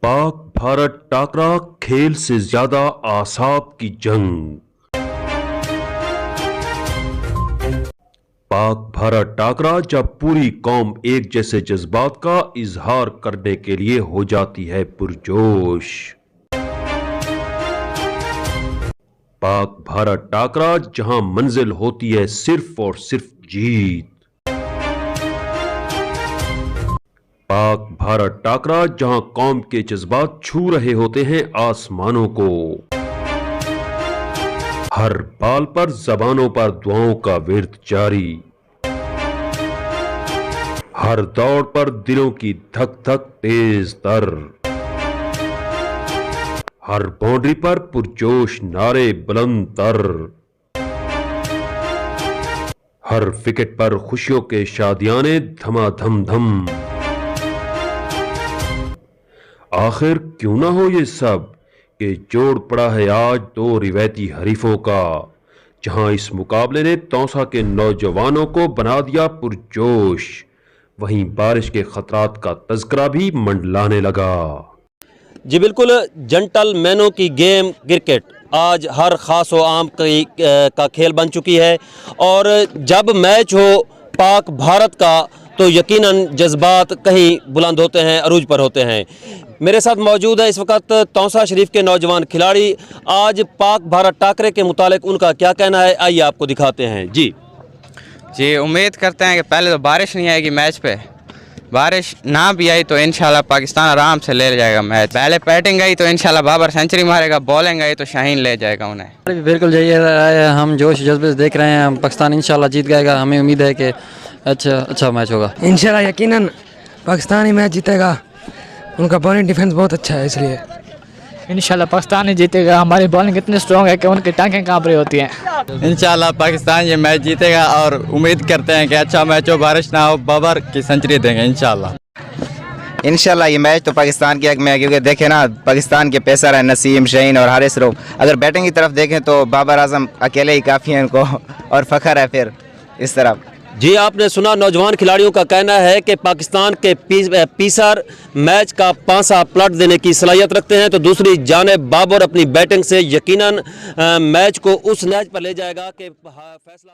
पाक भारत टाकरा खेल से ज्यादा आसाब की जंग। पाक भारत टाकरा जब पूरी कौम एक जैसे जज्बात का इजहार करने के लिए हो जाती है पुरजोश। पाक भारत टाकरा जहां मंजिल होती है सिर्फ और सिर्फ जीत। पाक भारत टाकरा जहां कौम के जज्बात छू रहे होते हैं आसमानों को। हर बाल पर जबानों पर दुआओं का विर्द जारी। हर दौड़ पर दिलों की धक धक तेज तर। हर बाउंड्री पर पुरजोश नारे बुलंद तर। हर विकेट पर खुशियों के शादियाने धमाधम धम। आखिर क्यों ना हो ये सब कि जोड़ पड़ा है आज दो रिवायती हरीफों का, जहां इस मुकाबले ने तौसा के नौजवानों को बना दिया पुरजोश। वहीं बारिश के खतरात का तज़किरा भी मंडलाने लगा। जी बिल्कुल, जेंटलमैनों की गेम क्रिकेट आज हर ख़ास व आम का खेल बन चुकी है और जब मैच हो पाक भारत का तो यकीनन जज्बात कहीं बुलंद होते हैं, अरूज पर होते हैं। मेरे साथ मौजूद है इस वक्त तौसा शरीफ के नौजवान खिलाड़ी। आज पाक भारत टाकरे के मुतालिक उनका क्या कहना है, आइए आपको दिखाते हैं। जी उम्मीद करते हैं कि पहले तो बारिश नहीं आएगी मैच पे, बारिश ना भी आई तो इंशाल्लाह पाकिस्तान आराम से ले जाएगा मैच। पहले बैटिंग आई तो इंशाल्लाह बाबर सेंचुरी मारेगा, बॉलिंग आई तो शाहीन ले जाएगा उन्हें। बिल्कुल यही हम जोश जज्बे से देख रहे हैं, पाकिस्तान इंशाल्लाह जीत जाएगा। हमें उम्मीद है कि अच्छा मैच होगा इंशाल्लाह। यकीनन पाकिस्तान ही मैच जीतेगा, उनका बॉलिंग डिफेंस बहुत अच्छा है, इसलिए इंशाल्लाह पाकिस्तान ही जीतेगा। हमारी बॉलिंग इतनी स्ट्रॉन्ग है कि उनकी टांगें कांप रही होती हैं। इंशाल्लाह पाकिस्तान ये मैच जीतेगा और उम्मीद करते हैं कि अच्छा मैच हो, बारिश ना हो, बाबर की सेंचुरी देंगे इंशाल्लाह ये मैच तो पाकिस्तान के हक में है, क्योंकि देखें ना पाकिस्तान के पेसर हैं नसीम, शहीन और हारिस रऊफ। अगर बैटिंग की तरफ देखें तो बाबर आजम अकेले ही काफ़ी हैं उनको, और फ़ख्र है फिर इस तरफ। जी आपने सुना, नौजवान खिलाड़ियों का कहना है कि पाकिस्तान के पीसर मैच का पांसा पलट देने की सलाहियत रखते हैं, तो दूसरी जानिब बाबर अपनी बैटिंग से यकीनन मैच को उस नहज पर ले जाएगा कि फैसला